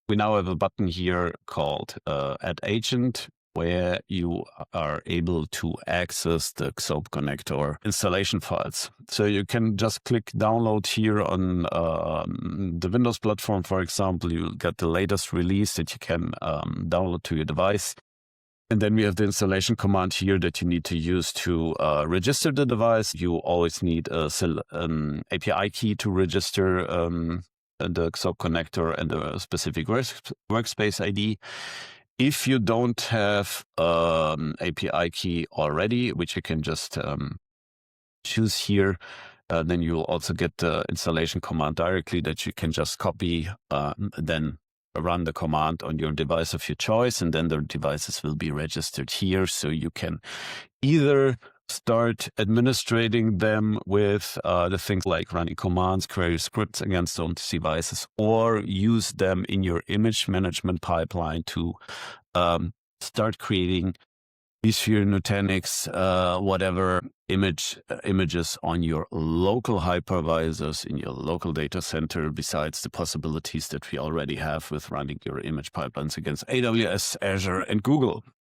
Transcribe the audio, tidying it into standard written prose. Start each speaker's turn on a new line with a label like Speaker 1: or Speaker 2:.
Speaker 1: we now have a button here called Add Agent, where you are able to access the XOAP Connector installation files. So you can just click download here on the Windows platform, for example. You'll get the latest release that you can download to your device. And then we have the installation command here that you need to use to register the device. You always need an API key to register the XOAP connector and a specific workspace ID. If you don't have API key already, which you can just choose here, then you'll also get the installation command directly that you can just copy, then run the command on your device of your choice, and then the devices will be registered here. So you can either start administrating them with the things like running commands, query scripts against those devices, or use them in your image management pipeline to start creating vSphere, Nutanix, whatever images on your local hypervisors in your local data center, besides the possibilities that we already have with running your image pipelines against AWS, Azure, and Google.